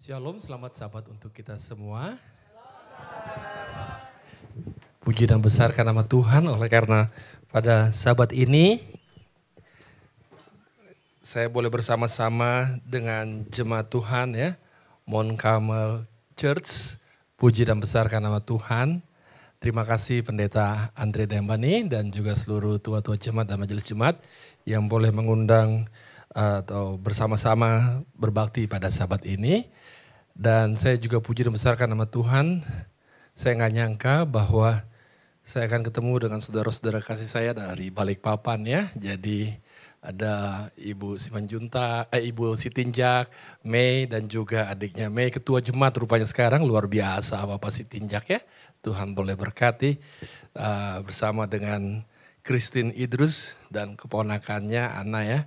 Shalom, selamat sahabat untuk kita semua. Puji dan besarkan nama Tuhan oleh karena pada sahabat ini saya boleh bersama-sama dengan jemaat Tuhan ya, Mount Carmel Church. Puji dan besarkan nama Tuhan. Terima kasih Pendeta Andre Dembani dan juga seluruh tua-tua jemaat dan majelis jemaat yang boleh mengundang atau bersama-sama berbakti pada sahabat ini. Dan saya juga puji dan besarkan nama Tuhan. Saya nggak nyangka bahwa saya akan ketemu dengan saudara-saudara kasih saya dari Balikpapan ya. Jadi ada Ibu Simanjuntak, Ibu Sitinjak, Mei dan juga adiknya Mei, ketua jemaat rupanya sekarang, luar biasa Bapak Sitinjak ya. Tuhan boleh berkati bersama dengan Christine Idrus dan keponakannya Ana ya.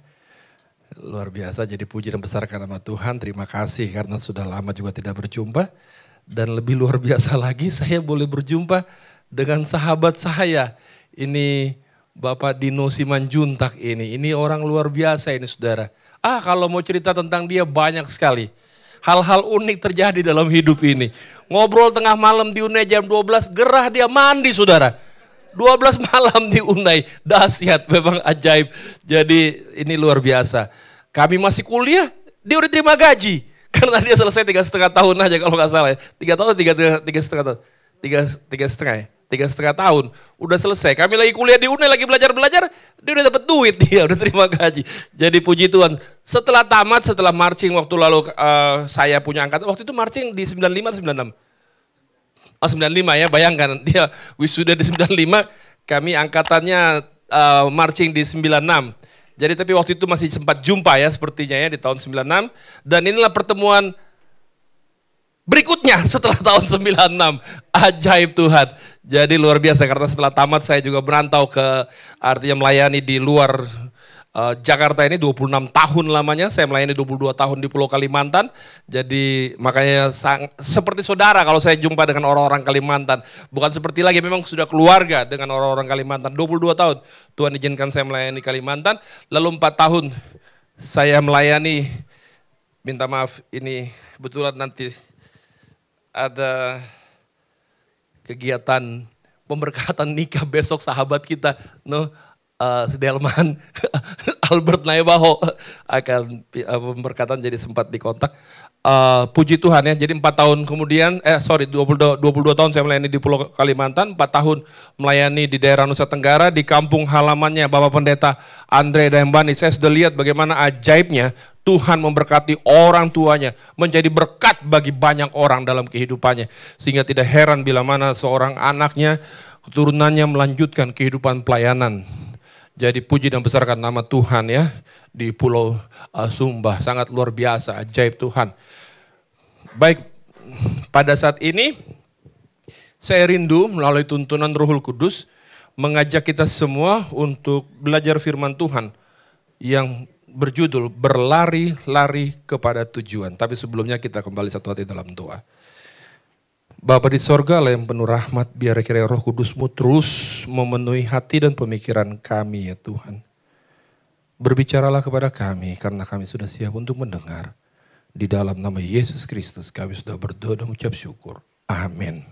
Luar biasa, jadi puji dan besarkan nama Tuhan. Terima kasih karena sudah lama juga tidak berjumpa. Dan lebih luar biasa lagi saya boleh berjumpa dengan sahabat saya. Ini Bapak Dino Simanjuntak ini. Ini orang luar biasa ini saudara. Kalau mau cerita tentang dia banyak sekali. Hal-hal unik terjadi dalam hidup ini. Ngobrol tengah malam di Unai jam 12, gerah dia mandi saudara. 12 malam di Unai, dahsyat, memang ajaib. Jadi ini luar biasa. Kami masih kuliah, dia udah terima gaji. Karena dia selesai 3,5 tahun aja kalau nggak salah. 3 tahun, 3,5 tahun. 3,5 tahun, udah selesai. Kami lagi kuliah di Unai, lagi belajar-belajar, dia udah dapat duit, dia udah terima gaji. Jadi puji Tuhan. Setelah tamat, setelah marching waktu lalu saya punya angkatan, waktu itu marching di 95 atau 96? 95 ya, bayangkan dia wisuda di 95, kami angkatannya marching di 96. Jadi tapi waktu itu masih sempat jumpa ya sepertinya ya di tahun 96. Dan inilah pertemuan berikutnya setelah tahun 96. Ajaib Tuhan. Jadi luar biasa karena setelah tamat saya juga berantau ke artinya melayani di luar Jakarta ini 26 tahun lamanya, saya melayani 22 tahun di Pulau Kalimantan. Jadi makanya seperti saudara kalau saya jumpa dengan orang-orang Kalimantan. Bukan seperti lagi, memang sudah keluarga dengan orang-orang Kalimantan. 22 tahun Tuhan izinkan saya melayani Kalimantan. Lalu 4 tahun saya melayani, minta maaf ini kebetulan nanti ada kegiatan pemberkatan nikah besok sahabat kita. Sedelman Albert Naibaho akan pemberkatan, jadi sempat dikontak. Puji Tuhan ya, jadi 4 tahun kemudian, 22 tahun saya melayani di Pulau Kalimantan, 4 tahun melayani di daerah Nusa Tenggara, di kampung halamannya Bapak Pendeta Andre Dembani. Saya sudah lihat bagaimana ajaibnya Tuhan memberkati orang tuanya, menjadi berkat bagi banyak orang dalam kehidupannya. Sehingga tidak heran bila mana seorang anaknya, keturunannya melanjutkan kehidupan pelayanan. Jadi puji dan besarkan nama Tuhan ya di Pulau Sumba, sangat luar biasa, ajaib Tuhan. Baik, pada saat ini saya rindu melalui tuntunan Rohul Kudus mengajak kita semua untuk belajar firman Tuhan yang berjudul berlari-lari kepada tujuan. Tapi sebelumnya kita kembali satu hati dalam doa. Bapa di sorga Allah yang penuh rahmat, biar kiranya Roh Kudus-Mu terus memenuhi hati dan pemikiran kami ya Tuhan. Berbicaralah kepada kami karena kami sudah siap untuk mendengar. Di dalam nama Yesus Kristus kami sudah berdoa dan mengucap syukur. Amin.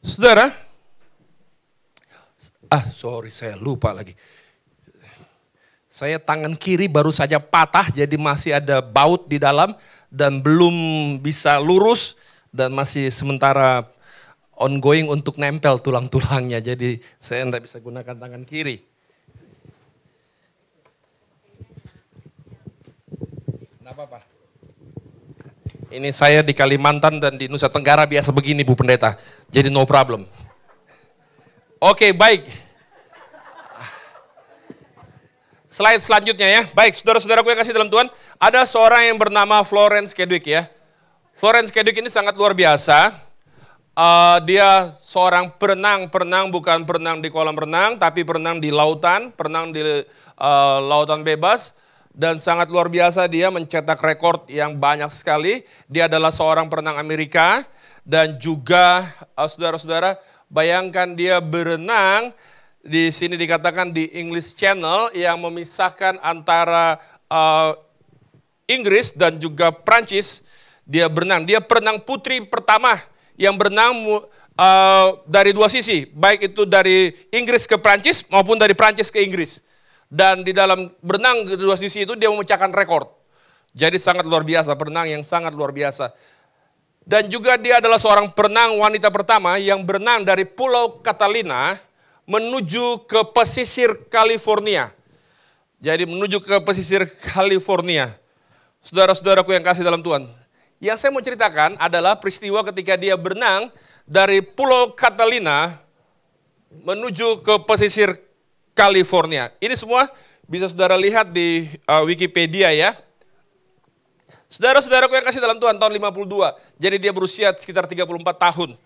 Saudara, saya lupa lagi. Saya tangan kiri baru saja patah, jadi masih ada baut di dalam dan belum bisa lurus dan masih sementara ongoing untuk nempel tulang-tulangnya. Jadi saya tidak bisa gunakan tangan kiri. Tidak apa-apa. Ini saya di Kalimantan dan di Nusa Tenggara biasa begini Bu Pendeta. Jadi no problem. Oke, baik. Slide selanjutnya ya. Baik, saudara-saudaraku yang kasih dalam Tuhan, ada seorang yang bernama Florence Kedwick ya. Florence Kedwick ini sangat luar biasa. Dia seorang perenang bukan perenang di kolam renang, tapi perenang di lautan, perenang di lautan bebas. Dan sangat luar biasa dia mencetak rekor yang banyak sekali. Dia adalah seorang perenang Amerika dan juga saudara-saudara bayangkan dia berenang. Di sini dikatakan di English Channel yang memisahkan antara Inggris dan juga Prancis, dia berenang. Dia perenang putri pertama yang berenang dari dua sisi, baik itu dari Inggris ke Prancis maupun dari Prancis ke Inggris. Dan di dalam berenang ke dua sisi itu dia memecahkan rekor. Jadi sangat luar biasa, berenang yang sangat luar biasa. Dan juga dia adalah seorang perenang wanita pertama yang berenang dari Pulau Catalina menuju ke pesisir California. Jadi menuju ke pesisir California. Saudara-saudaraku yang kasih dalam Tuhan. Yang saya mau ceritakan adalah peristiwa ketika dia berenang dari Pulau Catalina menuju ke pesisir California. Ini semua bisa saudara lihat di Wikipedia ya. Saudara-saudaraku yang kasih dalam Tuhan, tahun 52. Jadi dia berusia sekitar 34 tahun.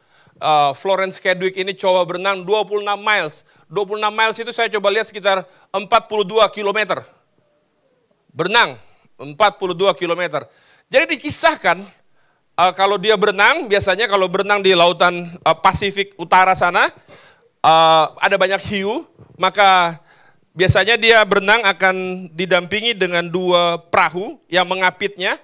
Florence Kedwick ini coba berenang 26 miles. 26 miles itu saya coba lihat sekitar 42 kilometer. Berenang 42 kilometer. Jadi dikisahkan kalau dia berenang, biasanya kalau berenang di lautan Pasifik Utara sana, ada banyak hiu, maka biasanya dia berenang akan didampingi dengan dua perahu yang mengapitnya.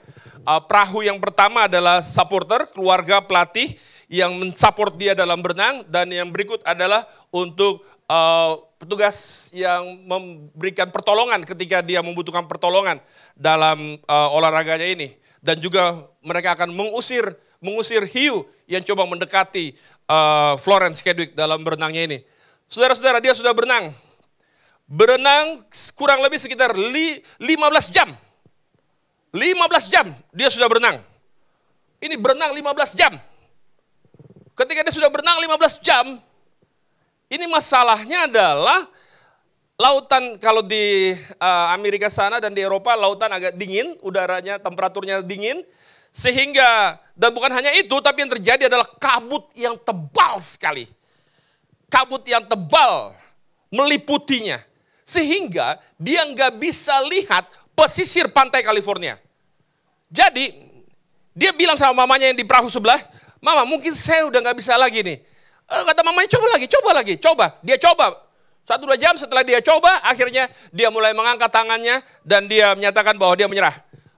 Perahu yang pertama adalah supporter, keluarga pelatih yang mensupport dia dalam berenang, dan yang berikut adalah untuk petugas yang memberikan pertolongan ketika dia membutuhkan pertolongan dalam olahraganya ini. Dan juga mereka akan mengusir hiu yang coba mendekati Florence Kedwick dalam berenangnya ini. Saudara-saudara, dia sudah berenang kurang lebih sekitar 15 jam. 15 jam dia sudah berenang. Ini berenang 15 jam. Ketika dia sudah berenang 15 jam, ini masalahnya adalah lautan kalau di Amerika sana dan di Eropa, lautan agak dingin, udaranya, temperaturnya dingin. Sehingga, dan bukan hanya itu, tapi yang terjadi adalah kabut yang tebal sekali. Kabut yang tebal meliputinya. Sehingga dia nggak bisa lihat pesisir pantai California. Jadi, dia bilang sama mamanya yang di perahu sebelah, "Mama, mungkin saya udah nggak bisa lagi nih." Kata mamanya, coba. Dia coba. 1-2 jam setelah dia coba, akhirnya dia mulai mengangkat tangannya dan dia menyatakan bahwa dia menyerah.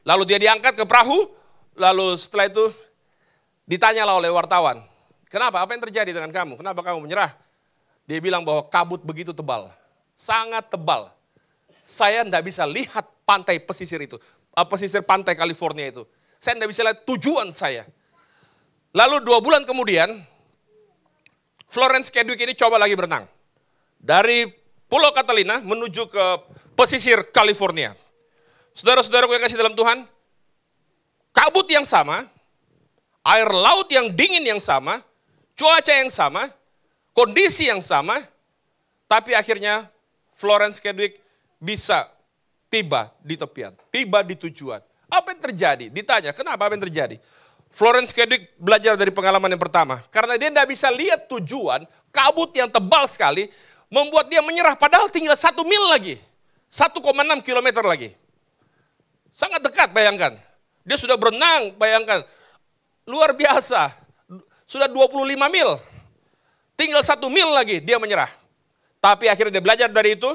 Lalu dia diangkat ke perahu, lalu setelah itu ditanyalah oleh wartawan, "Kenapa? Apa yang terjadi dengan kamu? Kenapa kamu menyerah?" Dia bilang bahwa kabut begitu tebal, sangat tebal. Saya tidak bisa lihat pantai pesisir itu, pesisir pantai California itu. Saya tidak bisa lihat tujuan saya. Lalu 2 bulan kemudian, Florence Kedwick ini coba lagi berenang. Dari Pulau Catalina menuju ke pesisir California. Saudara-saudaraku yang kasih dalam Tuhan, kabut yang sama, air laut yang dingin yang sama, cuaca yang sama, kondisi yang sama, tapi akhirnya Florence Kedwick bisa tiba di tepian, tiba di tujuan. Apa yang terjadi? Ditanya, kenapa, apa yang terjadi? Florence Kedwick belajar dari pengalaman yang pertama. Karena dia tidak bisa lihat tujuan, kabut yang tebal sekali, membuat dia menyerah, padahal tinggal 1 mil lagi. 1,6 kilometer lagi. Sangat dekat, bayangkan. Dia sudah berenang, bayangkan. Luar biasa. Sudah 25 mil. Tinggal 1 mil lagi, dia menyerah. Tapi akhirnya dia belajar dari itu,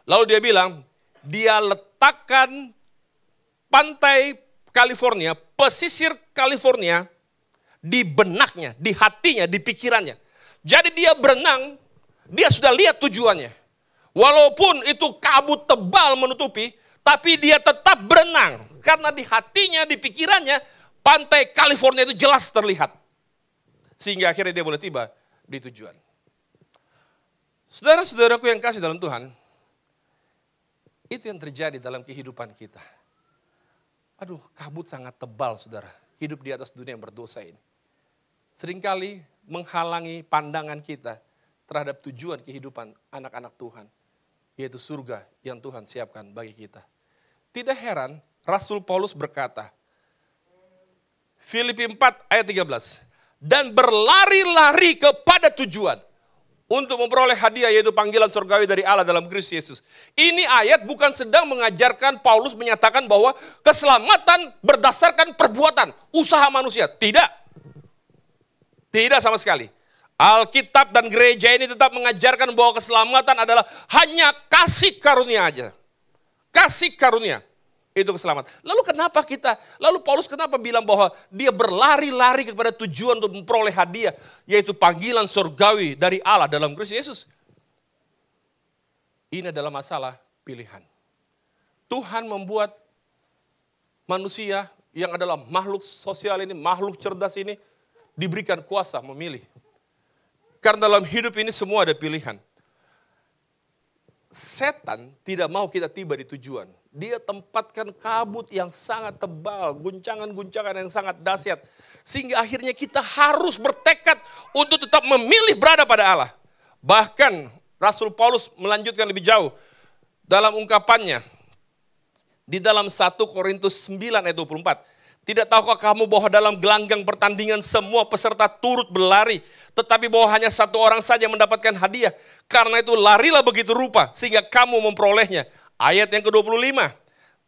lalu dia bilang, dia letakkan pantai California, pesisir California, di benaknya, di hatinya, di pikirannya. Jadi dia berenang, dia sudah lihat tujuannya. Walaupun itu kabut tebal menutupi, tapi dia tetap berenang. Karena di hatinya, di pikirannya, pantai California itu jelas terlihat. Sehingga akhirnya dia boleh tiba di tujuan. Saudara-saudaraku yang kasih dalam Tuhan, itu yang terjadi dalam kehidupan kita. Aduh, kabut sangat tebal, saudara. Hidup di atas dunia yang berdosa ini. Seringkali menghalangi pandangan kita terhadap tujuan kehidupan anak-anak Tuhan. Yaitu surga yang Tuhan siapkan bagi kita. Tidak heran, Rasul Paulus berkata, Filipi 4 ayat 13. Dan berlari-lari kepada tujuan. Untuk memperoleh hadiah yaitu panggilan surgawi dari Allah dalam Kristus Yesus. Ini ayat bukan sedang mengajarkan Paulus menyatakan bahwa keselamatan berdasarkan perbuatan, usaha manusia. Tidak. Tidak sama sekali. Alkitab dan gereja ini tetap mengajarkan bahwa keselamatan adalah hanya kasih karunia aja. Kasih karunia. Itu keselamatan. Lalu Paulus kenapa bilang bahwa dia berlari-lari kepada tujuan untuk memperoleh hadiah, yaitu panggilan surgawi dari Allah dalam Kristus Yesus. Ini adalah masalah pilihan. Tuhan membuat manusia yang adalah makhluk sosial ini, makhluk cerdas ini, diberikan kuasa memilih. Karena dalam hidup ini semua ada pilihan. Setan tidak mau kita tiba di tujuan. Dia tempatkan kabut yang sangat tebal, guncangan-guncangan yang sangat dahsyat. Sehingga akhirnya kita harus bertekad untuk tetap memilih berada pada Allah. Bahkan Rasul Paulus melanjutkan lebih jauh dalam ungkapannya. Di dalam 1 Korintus 9 ayat 24. Tidak tahukah kamu bahwa dalam gelanggang pertandingan semua peserta turut berlari, tetapi bahwa hanya satu orang saja mendapatkan hadiah. Karena itu larilah begitu rupa sehingga kamu memperolehnya. Ayat yang ke-25.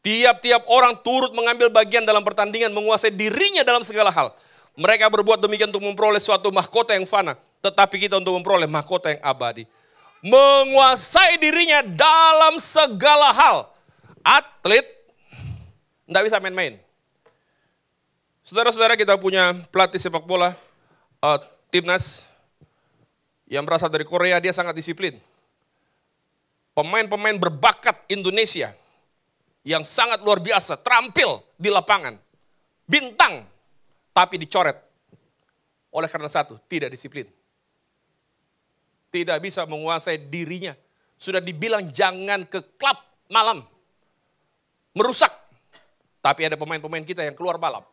Tiap-tiap orang turut mengambil bagian dalam pertandingan, menguasai dirinya dalam segala hal. Mereka berbuat demikian untuk memperoleh suatu mahkota yang fana, tetapi kita untuk memperoleh mahkota yang abadi. Menguasai dirinya dalam segala hal. Atlet tidak bisa main-main. Saudara-saudara, kita punya pelatih sepak bola, timnas, yang berasal dari Korea, dia sangat disiplin. Pemain-pemain berbakat Indonesia, yang sangat luar biasa, terampil di lapangan. Bintang, tapi dicoret. Oleh karena satu, tidak disiplin. Tidak bisa menguasai dirinya. Sudah dibilang jangan ke klub malam. Merusak. Tapi ada pemain-pemain kita yang keluar balap.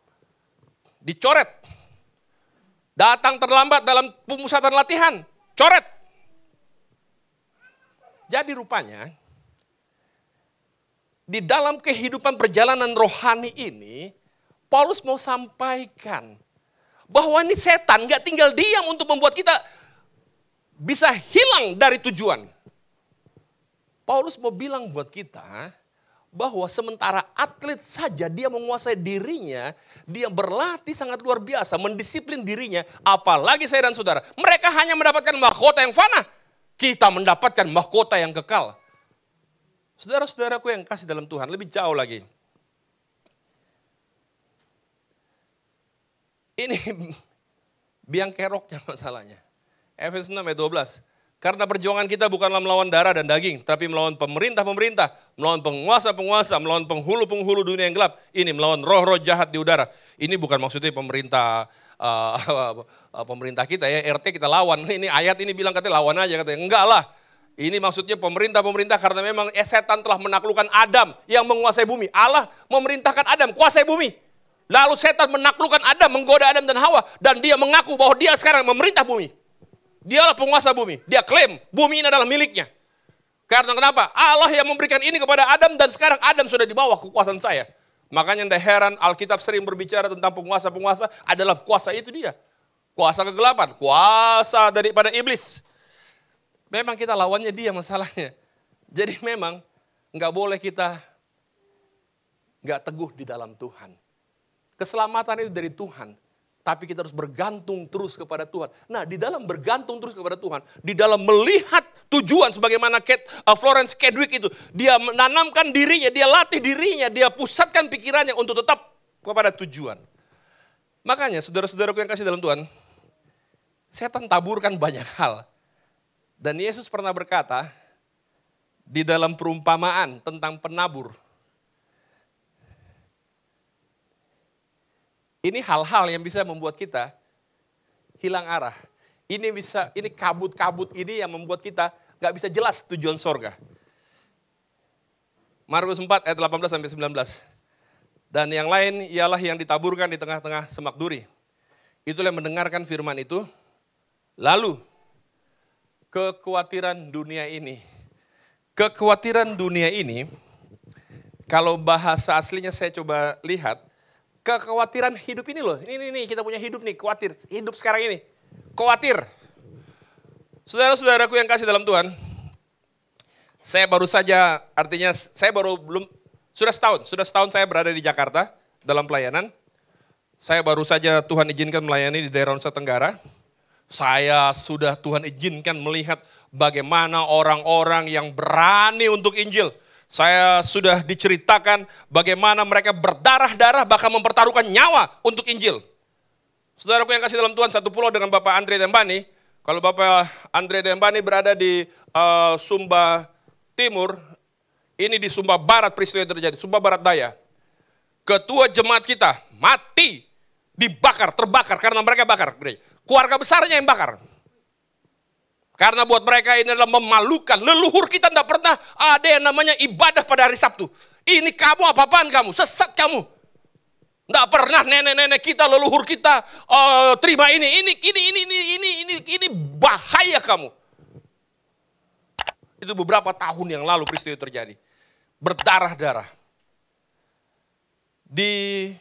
Dicoret. Datang terlambat dalam pemusatan latihan. Coret. Jadi rupanya, di dalam kehidupan perjalanan rohani ini, Paulus mau sampaikan bahwa ini setan gak tinggal diam untuk membuat kita bisa hilang dari tujuan. Paulus mau bilang buat kita, bahwa sementara atlet saja dia menguasai dirinya, dia berlatih sangat luar biasa, mendisiplin dirinya, apalagi saya dan saudara. Mereka hanya mendapatkan mahkota yang fana, kita mendapatkan mahkota yang kekal. Saudara-saudaraku yang kasih dalam Tuhan, lebih jauh lagi. Ini biang keroknya masalahnya. Efesus 6 ayat 12. Karena perjuangan kita bukanlah melawan darah dan daging, tapi melawan pemerintah-pemerintah, melawan penguasa-penguasa, melawan penghulu-penghulu dunia yang gelap. Ini melawan roh-roh jahat di udara. Ini bukan maksudnya pemerintah pemerintah kita ya, RT kita lawan. Ini ayat ini bilang katanya lawan aja katanya. Enggak lah. Ini maksudnya pemerintah-pemerintah karena memang setan telah menaklukkan Adam yang menguasai bumi. Allah memerintahkan Adam kuasai bumi. Lalu setan menaklukkan Adam, menggoda Adam dan Hawa, dan dia mengaku bahwa dia sekarang memerintah bumi. Dialah penguasa bumi. Dia klaim bumi ini adalah miliknya. Karena kenapa? Allah yang memberikan ini kepada Adam dan sekarang Adam sudah di bawah kekuasaan saya. Makanya tidak heran Alkitab sering berbicara tentang penguasa-penguasa adalah kuasa itu dia. Kuasa kegelapan, kuasa daripada iblis. Memang kita lawannya dia masalahnya. Jadi memang nggak boleh kita nggak teguh di dalam Tuhan. Keselamatan itu dari Tuhan. Tapi kita harus bergantung terus kepada Tuhan. Nah, di dalam bergantung terus kepada Tuhan, di dalam melihat tujuan sebagaimana Florence Kedwick itu, dia menanamkan dirinya, dia latih dirinya, dia pusatkan pikirannya untuk tetap kepada tujuan. Makanya, saudara-saudaraku yang kasih dalam Tuhan, setan taburkan banyak hal. Dan Yesus pernah berkata, di dalam perumpamaan tentang penabur, ini hal-hal yang bisa membuat kita hilang arah. Ini kabut-kabut ini yang membuat kita gak bisa jelas tujuan sorga. Markus 4 ayat 18-19. Dan yang lain ialah yang ditaburkan di tengah-tengah semak duri. Itulah yang mendengarkan firman itu. Lalu kekhawatiran dunia ini. Kekhawatiran dunia ini, kalau bahasa aslinya saya coba lihat, kekhawatiran hidup ini loh, ini kita punya hidup nih, khawatir, hidup sekarang ini, khawatir. Saudara-saudaraku yang kasih dalam Tuhan, saya baru saja, artinya saya sudah setahun saya berada di Jakarta dalam pelayanan. Saya baru saja Tuhan izinkan melayani di daerah Nusa Tenggara. Saya sudah Tuhan izinkan melihat bagaimana orang-orang yang berani untuk Injil. Saya sudah diceritakan bagaimana mereka berdarah-darah bahkan mempertaruhkan nyawa untuk Injil. Saudaraku yang kasih dalam Tuhan, satu pulau dengan Bapak Andre Dembani. Kalau Bapak Andre Dembani berada di Sumba Timur, ini di Sumba Barat peristiwa yang terjadi, Sumba Barat Daya. Ketua jemaat kita mati, dibakar, terbakar karena mereka bakar. Keluarga besarnya yang bakar. Karena buat mereka ini adalah memalukan. Leluhur kita tidak pernah ada yang namanya ibadah pada hari Sabtu. Ini kamu apa-apaan kamu? Sesat kamu. Tidak pernah nenek-nenek kita, leluhur kita terima ini. Ini bahaya kamu. Itu beberapa tahun yang lalu peristiwa itu terjadi. Berdarah-darah. Di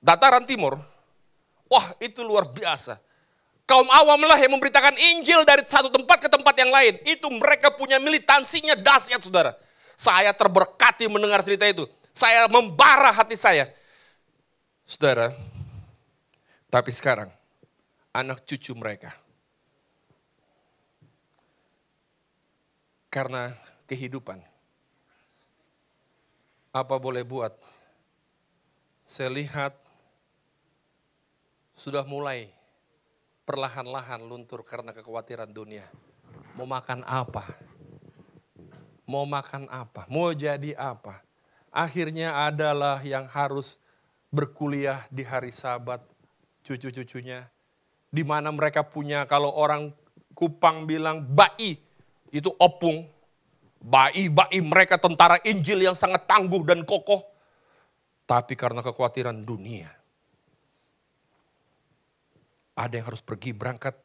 dataran timur, wah itu luar biasa. Kaum awamlah yang memberitakan Injil dari satu tempat ke tempat yang lain. Itu mereka punya militansinya dahsyat, saudara. Saya terberkati mendengar cerita itu. Saya membara hati saya. Saudara, tapi sekarang anak cucu mereka, karena kehidupan, apa boleh buat, saya lihat sudah mulai perlahan-lahan luntur karena kekhawatiran dunia. Mau makan apa? Mau makan apa? Mau jadi apa? Akhirnya adalah yang harus berkuliah di hari Sabat, cucu-cucunya. Di mana mereka punya, kalau orang Kupang bilang bai, itu opung. Bai-bai mereka tentara Injil yang sangat tangguh dan kokoh. Tapi karena kekhawatiran dunia, ada yang harus pergi berangkat,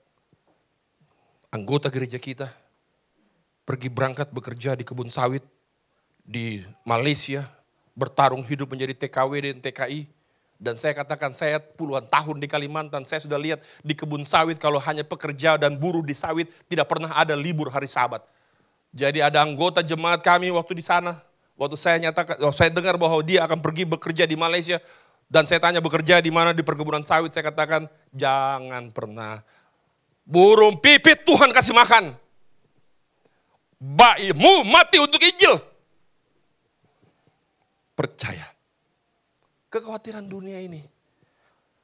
anggota gereja kita, pergi berangkat bekerja di kebun sawit, di Malaysia, bertarung hidup menjadi TKW dan TKI. Dan saya katakan, saya puluhan tahun di Kalimantan, saya sudah lihat di kebun sawit kalau hanya pekerja dan buruh di sawit, tidak pernah ada libur hari Sabat. Jadi ada anggota jemaat kami waktu di sana, waktu saya nyatakan, saya dengar bahwa dia akan pergi bekerja di Malaysia, dan saya tanya bekerja di mana, di perkebunan sawit, saya katakan jangan pernah. Burung pipit Tuhan kasih makan. Baimu mati untuk Injil. Percaya. Kekhawatiran dunia ini.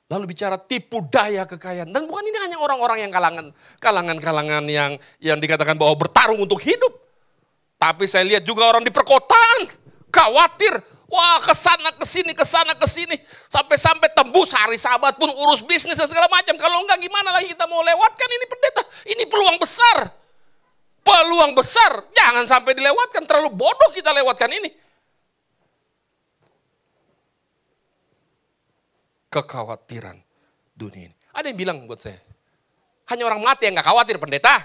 Lalu bicara tipu daya kekayaan. Dan bukan ini hanya orang-orang yang kalangan yang dikatakan bahwa bertarung untuk hidup. Tapi saya lihat juga orang di perkotaan. Khawatir. Wah kesana kesini. Sampai tembus hari Sabat pun urus bisnis dan segala macam. Kalau enggak gimana lagi kita mau lewatkan ini pendeta. Ini peluang besar. Peluang besar. Jangan sampai dilewatkan. Terlalu bodoh kita lewatkan ini. Kekhawatiran dunia ini. Ada yang bilang buat saya. Hanya orang mati yang gak khawatir pendeta.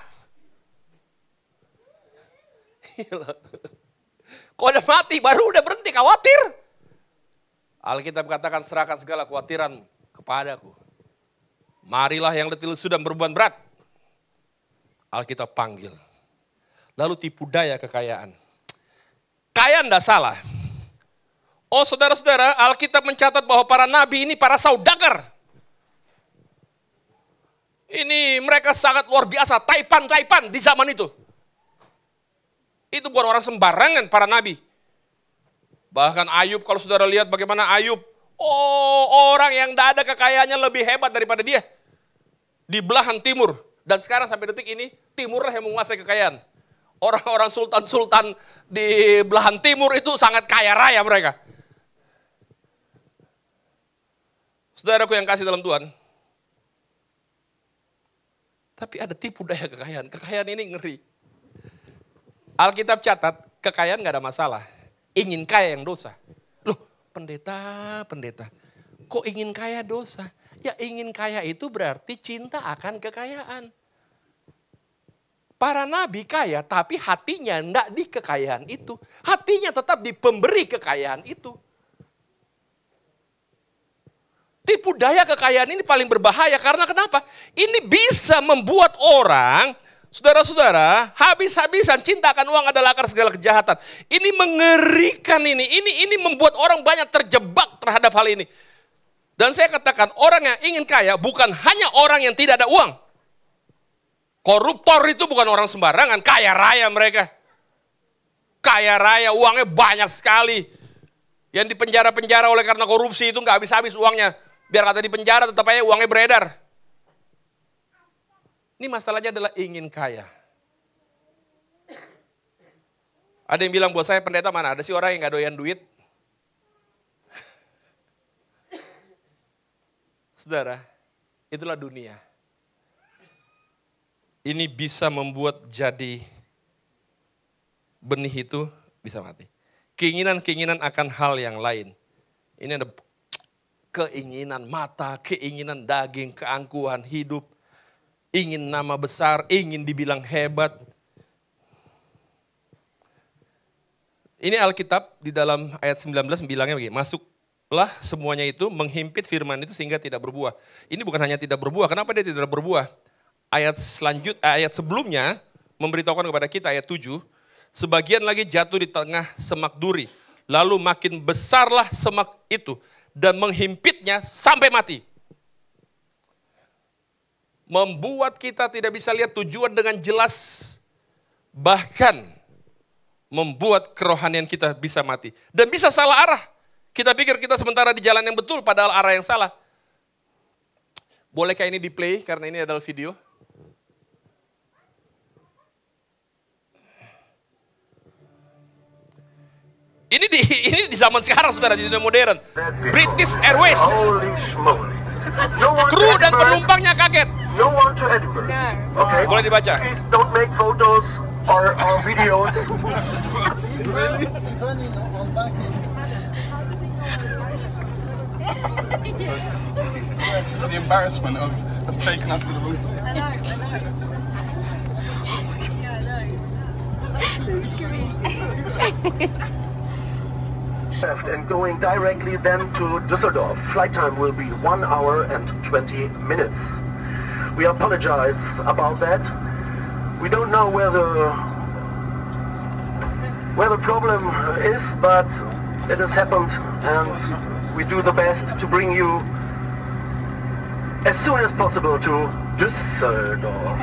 Kalau udah mati baru udah berhenti khawatir. Alkitab katakan serahkan segala kekhawatiran kepadaku. Marilah yang letih lesu dan berbeban berat. Alkitab panggil. Lalu tipu daya kekayaan. Kaya enggak salah. Oh saudara-saudara, Alkitab mencatat bahwa para nabi ini para saudagar. Ini mereka sangat luar biasa, taipan di zaman itu. Itu bukan orang sembarangan para nabi. Bahkan Ayub, kalau saudara lihat bagaimana Ayub, orang yang tidak ada kekayaannya lebih hebat daripada dia. Di belahan timur. Dan sekarang sampai detik ini, timurlah yang menguasai kekayaan. Orang-orang sultan-sultan di belahan timur itu sangat kaya raya mereka. Saudaraku yang kasih dalam Tuhan. Tapi ada tipu daya kekayaan. Kekayaan ini ngeri. Alkitab catat, kekayaan gak ada masalah. Ingin kaya yang dosa. Loh, pendeta. Kok ingin kaya dosa? Ya ingin kaya itu berarti cinta akan kekayaan. Para nabi kaya, tapi hatinya enggak di kekayaan itu. Hatinya tetap di pemberi kekayaan itu. Tipu daya kekayaan ini paling berbahaya karena kenapa? Ini bisa membuat orang, saudara-saudara, habis-habisan cinta akan uang adalah akar segala kejahatan. Ini mengerikan ini membuat orang banyak terjebak terhadap hal ini. Dan saya katakan orang yang ingin kaya bukan hanya orang yang tidak ada uang. Koruptor itu bukan orang sembarangan, kaya raya mereka. kaya raya, uangnya banyak sekali. Yang di penjara-penjara oleh karena korupsi itu nggak habis-habis uangnya. Biar kata di penjara tetap aja uangnya beredar. Ini masalahnya adalah ingin kaya. Ada yang bilang buat saya, pendeta, mana ada sih orang yang nggak doyan duit? Saudara, itulah dunia. Ini bisa membuat jadi benih itu bisa mati. Keinginan-keinginan akan hal yang lain. Ini ada keinginan mata, keinginan daging, keangkuhan hidup. Ingin nama besar, ingin dibilang hebat. Ini Alkitab di dalam ayat 19 bilangnya begini, masuklah semuanya itu menghimpit firman itu sehingga tidak berbuah. Ini bukan hanya tidak berbuah, kenapa dia tidak berbuah? Ayat sebelumnya memberitahukan kepada kita ayat 7, sebagian lagi jatuh di tengah semak duri, lalu makin besarlah semak itu dan menghimpitnya sampai mati. Membuat kita tidak bisa lihat tujuan dengan jelas, bahkan membuat kerohanian kita bisa mati. Dan bisa salah arah. Kita pikir kita sementara di jalan yang betul, padahal arah yang salah. Bolehkah ini di play, karena ini adalah video? Ini di zaman sekarang, saudara, di dunia modern. British Airways. Kru dan penumpangnya kaget. Boleh dibaca. Please don't make photos or videos. The embarrassment of taking us to the room. I know. Yeah, I know. And going directly then to Düsseldorf. Flight time will be 1 hour and 20 minutes. We apologize about that. We don't know where the problem is, but it has happened and we do the best to bring you as soon as possible to Düsseldorf.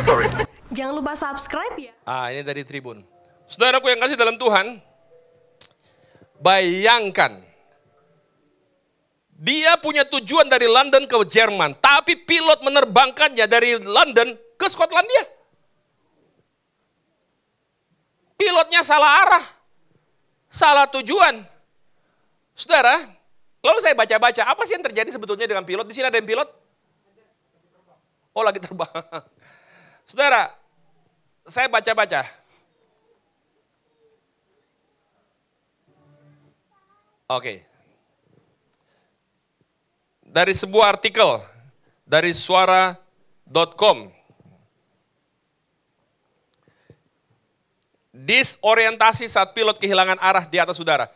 Sorry. Jangan lupa subscribe ya. Ini dari Tribun. Saudaraku yang kasih dalam Tuhan, bayangkan, dia punya tujuan dari London ke Jerman, tapi pilot menerbangkannya dari London ke Skotlandia. Pilotnya salah arah, salah tujuan. Saudara, lalu saya baca-baca, apa sih yang terjadi sebetulnya dengan pilot? Di sini ada yang pilot? Oh, lagi terbang. Saudara, saya baca-baca. Oke. Dari sebuah artikel dari suara.com. Disorientasi saat pilot kehilangan arah di atas udara.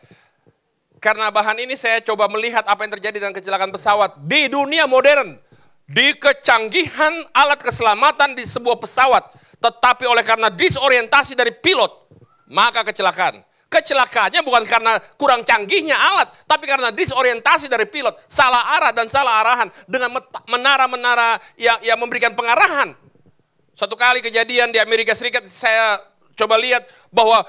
Karena bahan ini saya coba melihat apa yang terjadi dengan kecelakaan pesawat di dunia modern. Di kecanggihan alat keselamatan di sebuah pesawat. Tetapi oleh karena disorientasi dari pilot, maka kecelakaan. Kecelakaannya bukan karena kurang canggihnya alat, tapi karena disorientasi dari pilot, salah arah dan salah arahan dengan menara-menara yang memberikan pengarahan. Suatu kali kejadian di Amerika Serikat, saya coba lihat bahwa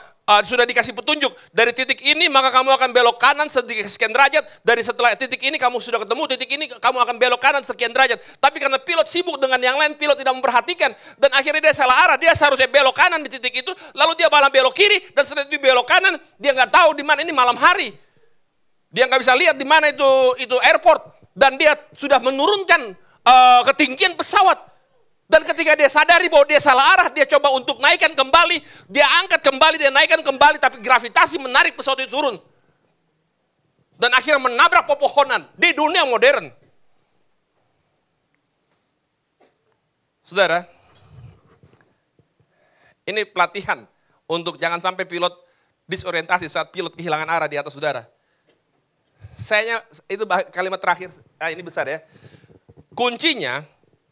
sudah dikasih petunjuk dari titik ini maka kamu akan belok kanan sekian derajat, dari setelah titik ini kamu sudah ketemu titik ini kamu akan belok kanan sekian derajat. Tapi karena pilot sibuk dengan yang lain, pilot tidak memperhatikan dan akhirnya dia salah arah. Dia seharusnya belok kanan di titik itu, lalu dia malah belok kiri dan setelah itu belok kanan, dia nggak tahu di mana ini malam hari. Dia nggak bisa lihat di mana itu airport dan dia sudah menurunkan ketinggian pesawat. Dan ketika dia sadari bahwa dia salah arah, dia coba untuk naikkan kembali, dia angkat kembali, dia naikkan kembali, tapi gravitasi menarik pesawat itu turun. Dan akhirnya menabrak pepohonan di dunia modern. Saudara, ini pelatihan untuk jangan sampai pilot disorientasi saat pilot kehilangan arah di atas udara. Itu kalimat terakhir, ini besar ya. Kuncinya,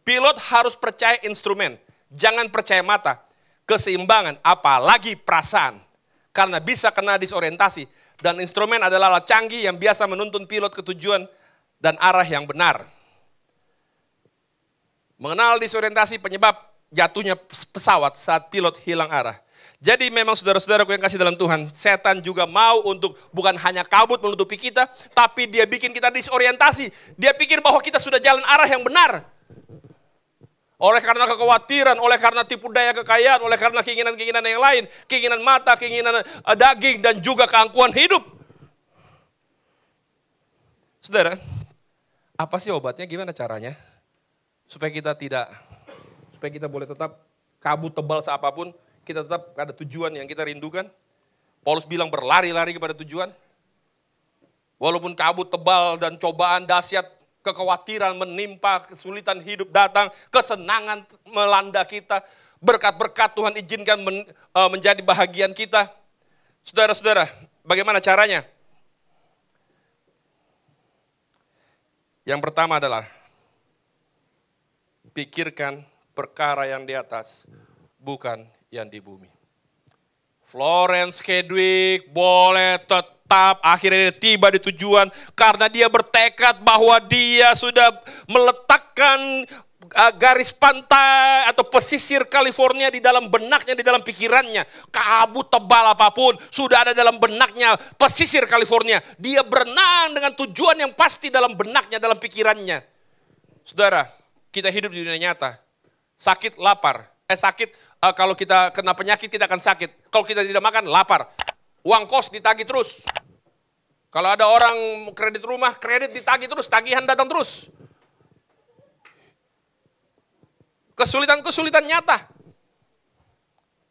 pilot harus percaya instrumen, jangan percaya mata, keseimbangan, apalagi perasaan. Karena bisa kena disorientasi. Dan instrumen adalah alat canggih yang biasa menuntun pilot ke tujuan dan arah yang benar. Mengenal disorientasi penyebab jatuhnya pesawat saat pilot hilang arah. Jadi memang saudara-saudaraku yang kasih dalam Tuhan, setan juga mau untuk bukan hanya kabut menutupi kita, tapi dia bikin kita disorientasi. Dia pikir bahwa kita sudah jalan arah yang benar. Oleh karena kekhawatiran, oleh karena tipu daya kekayaan, oleh karena keinginan-keinginan yang lain, keinginan mata, keinginan daging, dan juga keangkuhan hidup. Saudara, apa sih obatnya? Gimana caranya? Supaya kita boleh tetap kabut tebal seapapun, kita tetap ada tujuan yang kita rindukan. Paulus bilang berlari-lari kepada tujuan. Walaupun kabut tebal dan cobaan dahsyat, kekhawatiran menimpa, kesulitan hidup datang, kesenangan melanda kita, berkat-berkat Tuhan izinkan menjadi bahagian kita. Saudara-saudara, bagaimana caranya? Yang pertama adalah pikirkan perkara yang di atas, bukan yang di bumi. Florence Kedwick boleh tetap akhirnya tiba di tujuan karena dia bertekad bahwa dia sudah meletakkan garis pantai atau pesisir California di dalam benaknya, di dalam pikirannya. Kabut tebal apapun sudah ada dalam benaknya, pesisir California. Dia berenang dengan tujuan yang pasti dalam benaknya, dalam pikirannya. Saudara, kita hidup di dunia nyata. Sakit, lapar. Kalau kita kena penyakit kita akan sakit. Kalau kita tidak makan, lapar. Uang kos ditagih terus. Kalau ada orang kredit rumah, kredit ditagih terus, tagihan datang terus. Kesulitan-kesulitan nyata.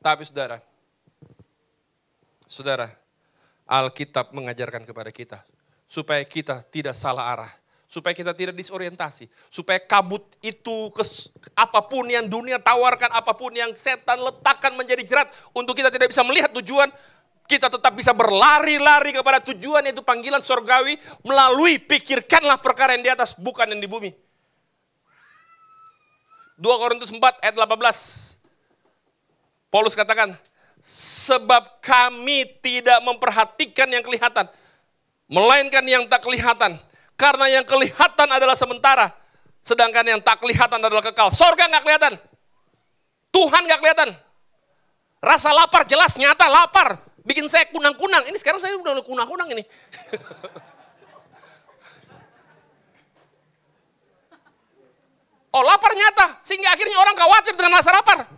Tapi saudara, Alkitab mengajarkan kepada kita supaya kita tidak salah arah. Supaya kita tidak disorientasi. Supaya kabut itu, apapun yang dunia tawarkan, apapun yang setan letakkan menjadi jerat, untuk kita tidak bisa melihat tujuan, kita tetap bisa berlari-lari kepada tujuan, yaitu panggilan sorgawi, melalui pikirkanlah perkara yang di atas, bukan yang di bumi. 2 Korintus 4 ayat 18. Paulus katakan, sebab kami tidak memperhatikan yang kelihatan, melainkan yang tak kelihatan. Karena yang kelihatan adalah sementara, sedangkan yang tak kelihatan adalah kekal. Sorga nggak kelihatan, Tuhan nggak kelihatan. Rasa lapar jelas nyata, lapar bikin saya kunang-kunang. Ini sekarang saya udah kunang-kunang ini. Oh, lapar nyata, sehingga akhirnya orang khawatir dengan rasa lapar.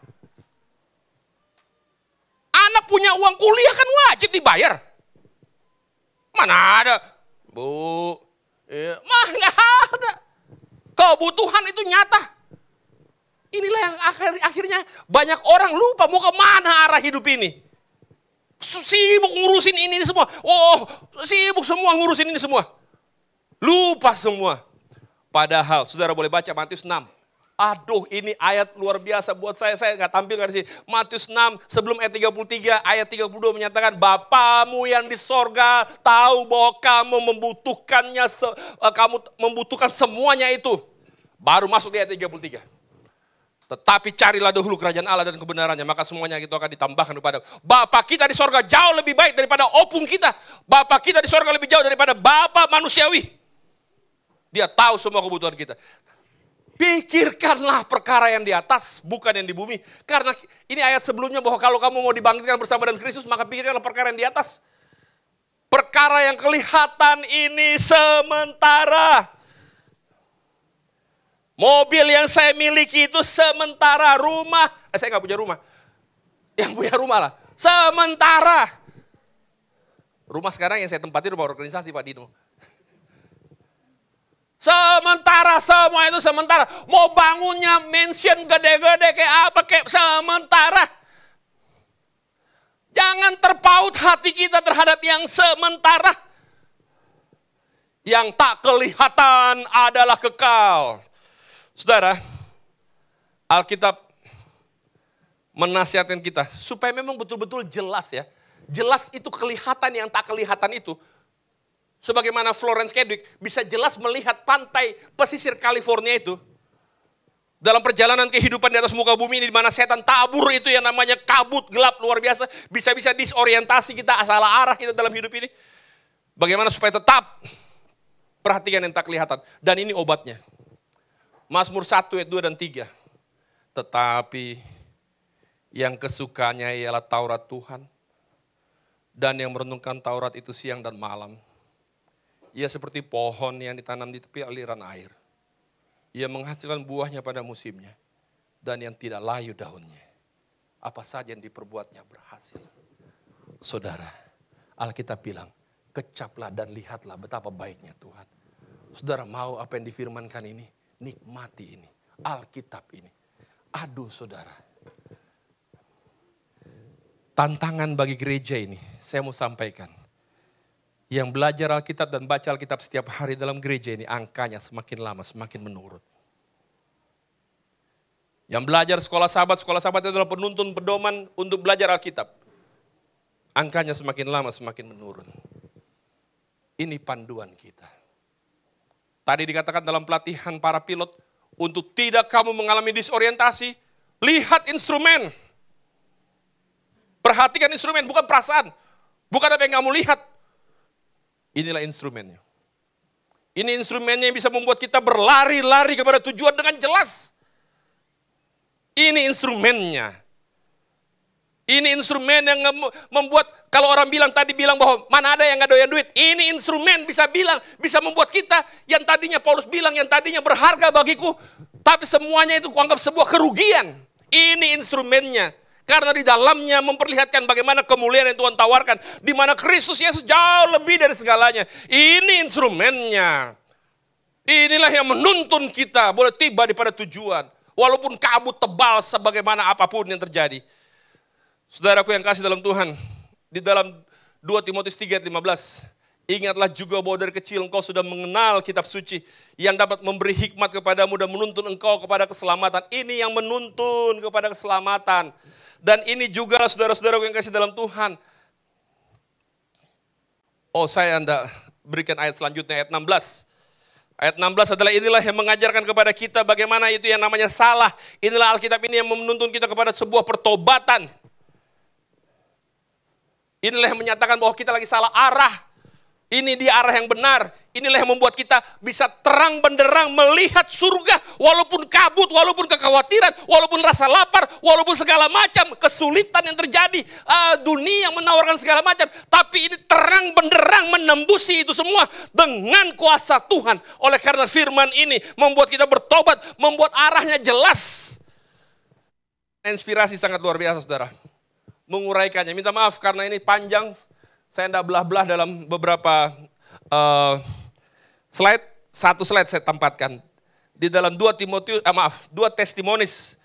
Anak punya uang kuliah kan wajib dibayar. Mana ada, Bu? Mah nggak ada. Kebutuhan itu nyata. Inilah yang akhirnya banyak orang lupa mau kemana arah hidup ini. Sibuk ngurusin ini semua. Oh, sibuk semua ngurusin ini semua. Lupa semua. Padahal, saudara boleh baca Matius 6. Aduh, ini ayat luar biasa buat saya nggak tampilkan di sini. Matius 6, sebelum ayat 33, ayat 32 menyatakan, Bapamu yang di sorga tahu bahwa kamu membutuhkannya, kamu membutuhkan semuanya itu. Baru masuk di ayat 33. Tetapi carilah dahulu kerajaan Allah dan kebenarannya, maka semuanya itu akan ditambahkan kepada Bapa kita di sorga jauh lebih baik daripada opung kita. Bapa kita di sorga lebih jauh daripada Bapa manusiawi. Dia tahu semua kebutuhan kita. Pikirkanlah perkara yang di atas, bukan yang di bumi. Karena ini ayat sebelumnya bahwa kalau kamu mau dibangkitkan bersama dengan Kristus, maka pikirkanlah perkara yang di atas. Perkara yang kelihatan ini sementara. Mobil yang saya miliki itu sementara, rumah. Saya nggak punya rumah. Yang punya rumah lah. Sementara. Rumah sekarang yang saya tempati rumah organisasi Pak Dino. Sementara, semua itu sementara. Mau bangunnya mansion gede-gede kayak apa, kayak sementara. Jangan terpaut hati kita terhadap yang sementara. Yang tak kelihatan adalah kekal. Saudara, Alkitab menasihatkan kita supaya memang betul-betul jelas ya. Jelas itu kelihatan yang tak kelihatan itu. Sebagaimana Florence Kedwick bisa jelas melihat pantai pesisir California itu. Dalam perjalanan kehidupan di atas muka bumi ini, di mana setan tabur itu yang namanya kabut gelap luar biasa. Bisa-bisa disorientasi kita, salah arah kita dalam hidup ini. Bagaimana supaya tetap perhatikan yang tak kelihatan. Dan ini obatnya. Mazmur 1 ayat 2 dan 3. Tetapi yang kesukanya ialah Taurat Tuhan, dan yang merenungkan Taurat itu siang dan malam. Ia seperti pohon yang ditanam di tepi aliran air. Ia menghasilkan buahnya pada musimnya, dan yang tidak layu daunnya. Apa saja yang diperbuatnya berhasil. Saudara, Alkitab bilang, kecaplah dan lihatlah betapa baiknya Tuhan. Saudara mau apa yang difirmankan ini? Nikmati ini, Alkitab ini. Aduh saudara, tantangan bagi gereja ini, saya mau sampaikan. Yang belajar Alkitab dan baca Alkitab setiap hari dalam gereja ini, angkanya semakin lama semakin menurun. Yang belajar sekolah sahabat itu adalah penuntun pedoman untuk belajar Alkitab. Angkanya semakin lama semakin menurun. Ini panduan kita. Tadi dikatakan dalam pelatihan para pilot, untuk tidak kamu mengalami disorientasi, lihat instrumen. Perhatikan instrumen, bukan perasaan. Bukan apa yang kamu lihat. Inilah instrumennya. Ini instrumennya yang bisa membuat kita berlari-lari kepada tujuan dengan jelas. Ini instrumennya. Ini instrumen yang membuat, kalau orang tadi bilang bahwa mana ada yang gak doyan duit. Ini instrumen bisa membuat kita yang tadinya Paulus bilang, yang tadinya berharga bagiku, tapi semuanya itu kuanggap sebuah kerugian. Ini instrumennya. Karena di dalamnya memperlihatkan bagaimana kemuliaan yang Tuhan tawarkan. Di mana Kristus Yesus jauh lebih dari segalanya. Ini instrumennya. Inilah yang menuntun kita boleh tiba di pada tujuan. Walaupun kabut tebal sebagaimana apapun yang terjadi. Saudaraku yang kasih dalam Tuhan. Di dalam 2 Timotius 3:15. Ingatlah juga bahwa dari kecil engkau sudah mengenal kitab suci. Yang dapat memberi hikmat kepadamu dan menuntun engkau kepada keselamatan. Ini yang menuntun kepada keselamatan. Dan ini juga saudara-saudaraku yang kasih dalam Tuhan. Oh, saya Anda berikan ayat selanjutnya, ayat 16. Ayat 16 adalah inilah yang mengajarkan kepada kita bagaimana itu yang namanya salah. Inilah Alkitab ini yang menuntun kita kepada sebuah pertobatan. Inilah yang menyatakan bahwa kita lagi salah arah. Ini dia arah yang benar. Inilah yang membuat kita bisa terang benderang melihat surga. Walaupun kabut, walaupun kekhawatiran, walaupun rasa lapar, walaupun segala macam kesulitan yang terjadi. Dunia yang menawarkan segala macam. Tapi ini terang benderang menembusi itu semua dengan kuasa Tuhan. Oleh karena firman ini membuat kita bertobat, membuat arahnya jelas. Inspirasi sangat luar biasa saudara. Menguraikannya. Minta maaf karena ini panjang. Saya tidak belah-belah dalam beberapa slide. Satu slide saya tempatkan. Di dalam 2 Testimonies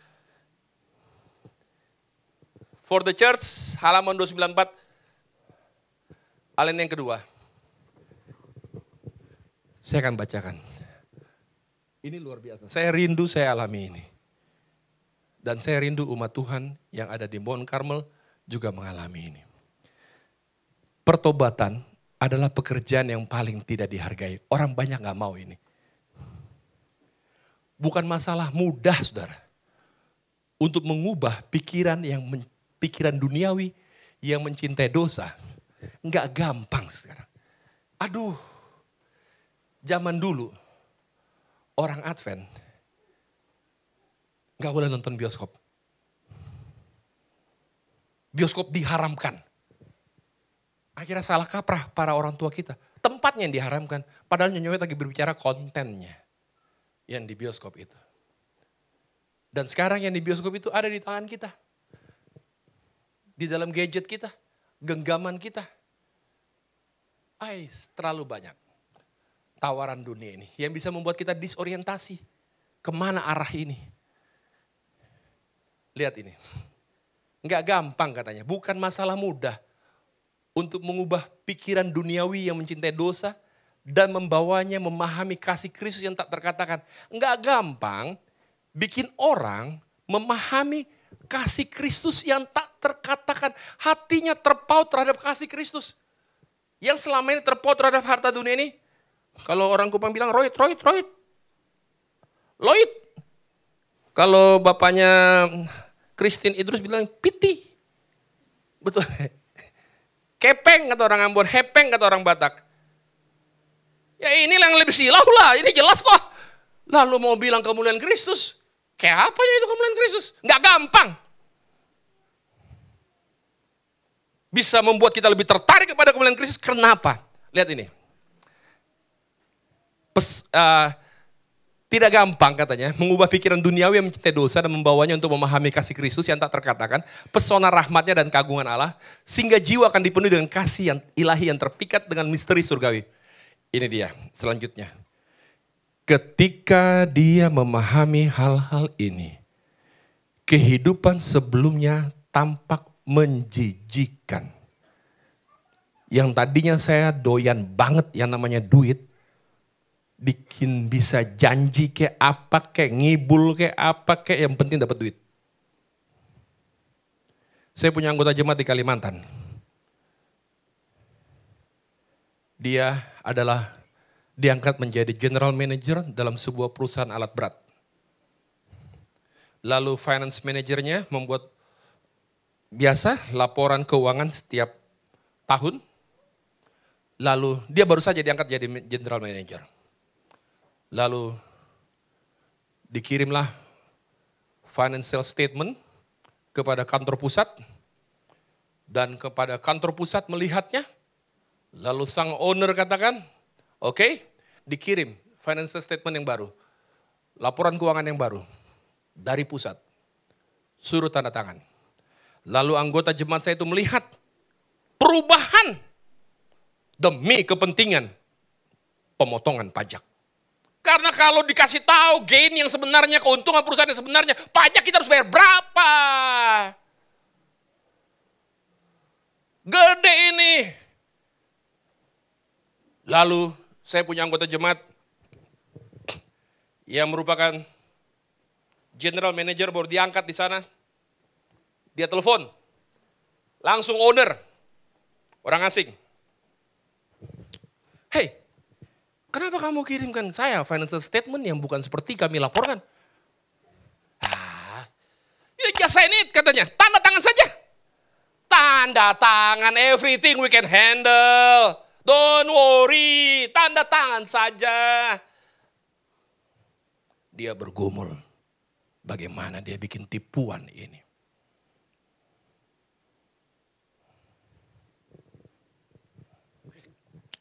for the Church, halaman 294, alinea yang kedua. Saya akan bacakan. Ini luar biasa. Saya rindu saya alami ini. Dan saya rindu umat Tuhan yang ada di Mount Carmel juga mengalami ini. Pertobatan adalah pekerjaan yang paling tidak dihargai. Orang banyak gak mau ini. Bukan masalah mudah saudara. Untuk mengubah pikiran duniawi yang mencintai dosa. Gak gampang sekarang. Aduh, zaman dulu orang Advent gak boleh nonton bioskop. Bioskop diharamkan. Akhirnya salah kaprah para orang tua kita. Tempatnya yang diharamkan. Padahal nyonya lagi berbicara kontennya. Yang di bioskop itu. Dan sekarang yang di bioskop itu ada di tangan kita. Di dalam gadget kita. Genggaman kita. Terlalu banyak. Tawaran dunia ini. Yang bisa membuat kita disorientasi. Kemana arah ini? Lihat ini. Nggak gampang katanya. Bukan masalah mudah. Untuk mengubah pikiran duniawi yang mencintai dosa dan membawanya memahami kasih Kristus yang tak terkatakan. Enggak gampang bikin orang memahami kasih Kristus yang tak terkatakan. Hatinya terpaut terhadap kasih Kristus. Yang selama ini terpaut terhadap harta dunia ini. Kalau orang Kupang bilang Royd. Kalau bapaknya Christine Idrus bilang piti. Betul. Kepeng kata orang Ambon, hepeng kata orang Batak. Ya inilah yang lebih silau lah, ini jelas kok. Lalu mau bilang kemuliaan Kristus, kayak apa ya itu kemuliaan Kristus? Nggak gampang. bisa membuat kita lebih tertarik kepada kemuliaan Kristus. Kenapa? Lihat ini. Tidak gampang katanya mengubah pikiran duniawi yang mencintai dosa dan membawanya untuk memahami kasih Kristus yang tak terkatakan, pesona rahmatnya dan keagungan Allah, sehingga jiwa akan dipenuhi dengan kasih yang ilahi yang terpikat dengan misteri surgawi. Ini dia selanjutnya. Ketika dia memahami hal-hal ini, kehidupan sebelumnya tampak menjijikan. Yang tadinya saya doyan banget yang namanya duit, bikin bisa janji kayak apa, kayak ngibul kayak apa, kayak yang penting dapat duit. Saya punya anggota jemaat di Kalimantan. Dia adalah diangkat menjadi general manager dalam sebuah perusahaan alat berat. Lalu finance manajernya membuat biasa laporan keuangan setiap tahun. Lalu dia baru saja diangkat jadi general manager. Lalu dikirimlah financial statement kepada kantor pusat. Dan kepada kantor pusat melihatnya. Lalu sang owner katakan, oke, dikirim financial statement yang baru. Laporan keuangan yang baru. Dari pusat. Suruh tanda tangan. Lalu anggota jemaat saya itu melihat perubahan demi kepentingan pemotongan pajak. Karena kalau dikasih tahu gain yang sebenarnya, keuntungan perusahaan yang sebenarnya, pajak kita harus bayar berapa? Gede ini. Lalu saya punya anggota jemaat yang merupakan general manager baru diangkat di sana. Dia telepon. Langsung owner. Orang asing. Hey, kenapa kamu kirimkan saya financial statement yang bukan seperti kami laporkan? You just sign it katanya, tanda tangan saja. Tanda tangan, everything we can handle. Don't worry, tanda tangan saja. Dia bergumul, bagaimana dia bikin tipuan ini.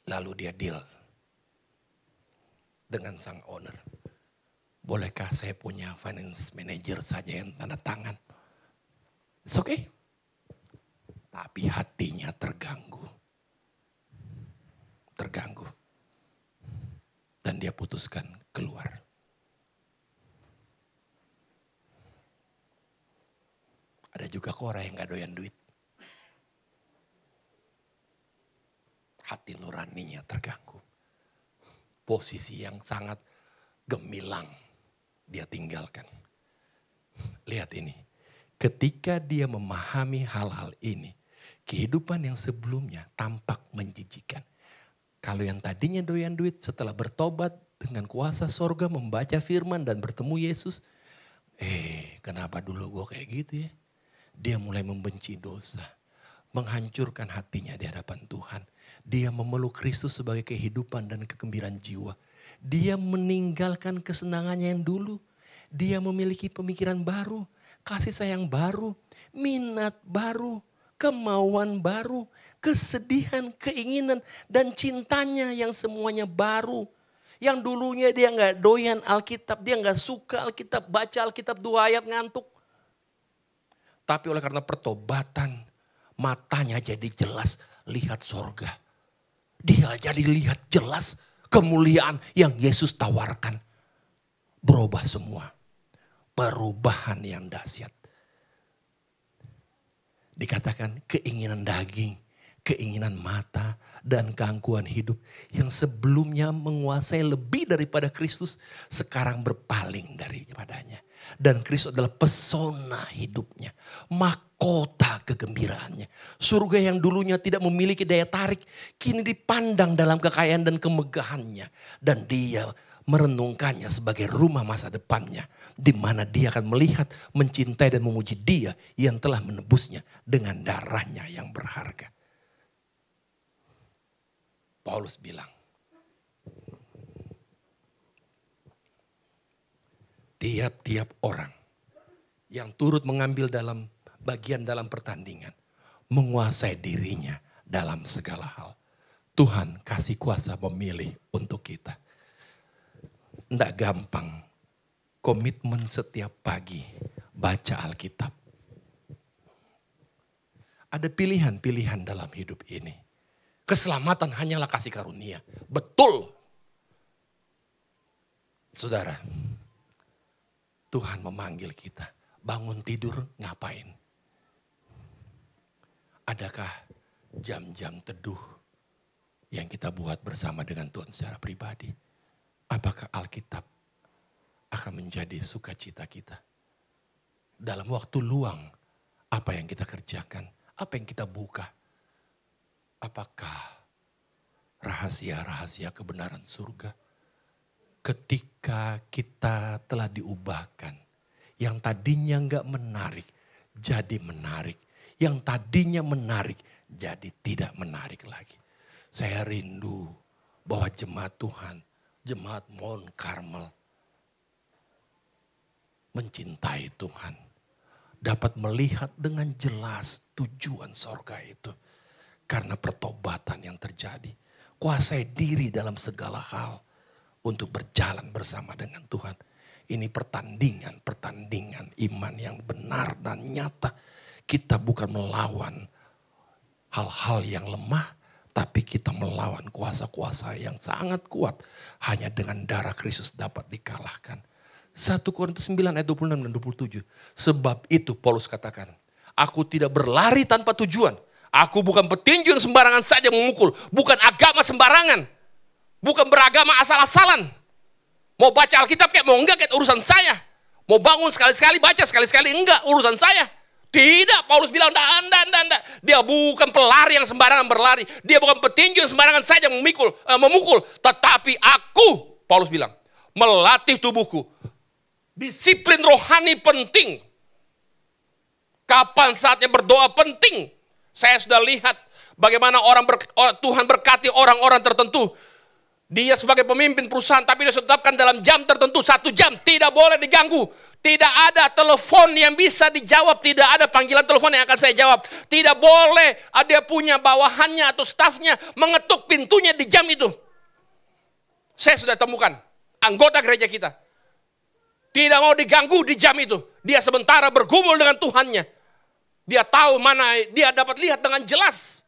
Lalu dia deal dengan sang owner. Bolehkah saya punya finance manager saja yang tanda tangan? It's okay. Tapi hatinya terganggu. Terganggu. Dan dia putuskan keluar. Ada juga kok orang yang gak doyan duit. Hati nuraninya terganggu. Posisi yang sangat gemilang dia tinggalkan. Lihat ini. Ketika dia memahami hal-hal ini, kehidupan yang sebelumnya tampak menjijikan. Kalau yang tadinya doyan duit setelah bertobat dengan kuasa sorga membaca firman dan bertemu Yesus. Kenapa dulu gue kayak gitu ya? Dia mulai membenci dosa. Menghancurkan hatinya di hadapan Tuhan. Dia memeluk Kristus sebagai kehidupan dan kegembiraan jiwa. Dia meninggalkan kesenangannya yang dulu. Dia memiliki pemikiran baru, kasih sayang baru, minat baru, kemauan baru, kesedihan, keinginan, dan cintanya yang semuanya baru. Yang dulunya dia gak doyan Alkitab, dia gak suka Alkitab, baca Alkitab 2 ayat ngantuk. Tapi oleh karena pertobatan, matanya jadi jelas lihat sorga. Dia jadi lihat jelas kemuliaan yang Yesus tawarkan. Berubah semua. Perubahan yang dahsyat. Dikatakan keinginan daging, keinginan mata, dan keangkuhan hidup yang sebelumnya menguasai lebih daripada Kristus, sekarang berpaling daripadanya. Dan Kristus adalah pesona hidupnya, mahkota kegembiraannya. Surga yang dulunya tidak memiliki daya tarik, kini dipandang dalam kekayaan dan kemegahannya. Dan dia merenungkannya sebagai rumah masa depannya, di mana dia akan melihat, mencintai dan memuji Dia yang telah menebusnya dengan darahnya yang berharga. Paulus bilang, tiap-tiap orang yang turut mengambil dalam bagian dalam pertandingan menguasai dirinya dalam segala hal. Tuhan kasih kuasa memilih untuk kita. Tidak gampang. Komitmen setiap pagi baca Alkitab. Ada pilihan-pilihan dalam hidup ini. Keselamatan hanyalah kasih karunia. Betul. Saudara, Tuhan memanggil kita. Bangun tidur ngapain? Adakah jam-jam teduh yang kita buat bersama dengan Tuhan secara pribadi? Apakah Alkitab akan menjadi sukacita kita? Dalam waktu luang, apa yang kita kerjakan? Apa yang kita buka? Apakah rahasia-rahasia kebenaran surga? Ketika kita telah diubahkan, yang tadinya enggak menarik, jadi menarik. Yang tadinya menarik, jadi tidak menarik lagi. Saya rindu bahwa jemaat Tuhan, jemaat Mount Carmel, mencintai Tuhan. Dapat melihat dengan jelas tujuan sorga itu. Karena pertobatan yang terjadi. Kuasai diri dalam segala hal. Untuk berjalan bersama dengan Tuhan. Ini pertandingan iman yang benar dan nyata. Kita bukan melawan hal-hal yang lemah. Tapi kita melawan kuasa-kuasa yang sangat kuat. Hanya dengan darah Kristus dapat dikalahkan. 1 Korintus 9 ayat 26 dan 27. Sebab itu Paulus katakan. Aku tidak berlari tanpa tujuan. Aku bukan petinju yang sembarangan saja memukul. Bukan agama sembarangan. Bukan beragama asal-asalan. Mau baca Alkitab kayak mau enggak kayak urusan saya. Mau bangun sekali-sekali baca, sekali-sekali enggak urusan saya. Tidak, Paulus bilang enggak. Dia bukan pelari yang sembarangan berlari. Dia bukan petinju yang sembarangan saja memukul. Tetapi aku, Paulus bilang, melatih tubuhku. Disiplin rohani penting. Kapan saatnya berdoa penting. Saya sudah lihat bagaimana Tuhan berkati orang-orang tertentu. Dia sebagai pemimpin perusahaan tapi dia tetapkan dalam jam tertentu. 1 jam tidak boleh diganggu. Tidak ada telepon yang bisa dijawab. Tidak ada panggilan telepon yang akan saya jawab. Tidak boleh dia punya bawahannya atau stafnya mengetuk pintunya di jam itu. Saya sudah temukan anggota gereja kita. Tidak mau diganggu di jam itu. Dia sementara bergumul dengan Tuhannya. Dia tahu mana, dia dapat lihat dengan jelas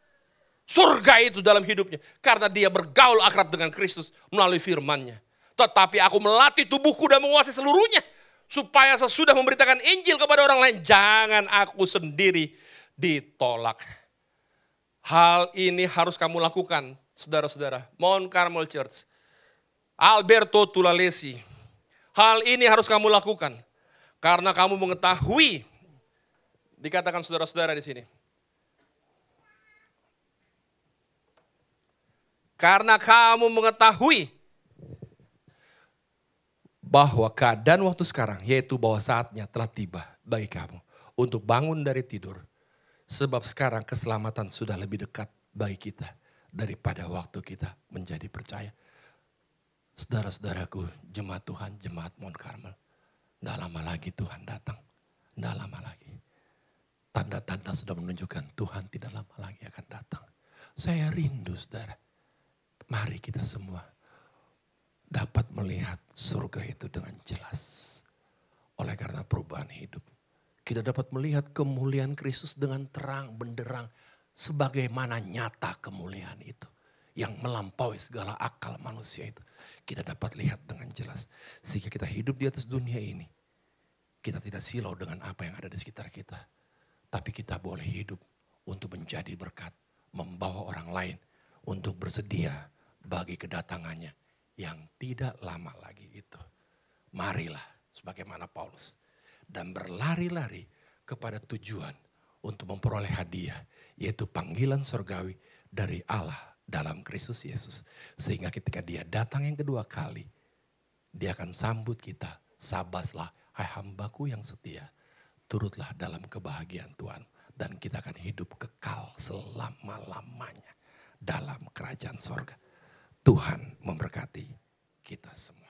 surga itu dalam hidupnya. Karena dia bergaul akrab dengan Kristus melalui firman-Nya. Tetapi aku melatih tubuhku dan menguasai seluruhnya. Supaya sesudah memberitakan Injil kepada orang lain, jangan aku sendiri ditolak. Hal ini harus kamu lakukan, saudara-saudara. Mount Carmel Church. Alberto Tulalesi. Hal ini harus kamu lakukan. Karena kamu mengetahui, dikatakan saudara-saudara di sini. Karena kamu mengetahui bahwa keadaan waktu sekarang, yaitu bahwa saatnya telah tiba bagi kamu untuk bangun dari tidur. Sebab sekarang keselamatan sudah lebih dekat bagi kita daripada waktu kita menjadi percaya. Saudara-saudaraku, jemaat Tuhan, jemaat Mount Carmel. Tidak lama lagi Tuhan datang. Tidak lama lagi. Tanda-tanda sudah menunjukkan Tuhan tidak lama lagi akan datang. Saya rindu saudara. Mari kita semua dapat melihat surga itu dengan jelas. Oleh karena perubahan hidup. Kita dapat melihat kemuliaan Kristus dengan terang benderang. Sebagaimana nyata kemuliaan itu. Yang melampaui segala akal manusia itu. Kita dapat lihat dengan jelas. Sehingga kita hidup di atas dunia ini. Kita tidak silau dengan apa yang ada di sekitar kita. Tapi kita boleh hidup untuk menjadi berkat. Membawa orang lain untuk bersedia bagi kedatangannya yang tidak lama lagi itu. Marilah sebagaimana Paulus. Dan berlari-lari kepada tujuan untuk memperoleh hadiah. Yaitu panggilan surgawi dari Allah dalam Kristus Yesus. Sehingga ketika dia datang yang kedua kali. Dia akan sambut kita. Sabaslah hai hambaku yang setia. Turutlah dalam kebahagiaan Tuhan. Dan kita akan hidup kekal selama-lamanya. Dalam kerajaan sorga. Tuhan memberkati kita semua.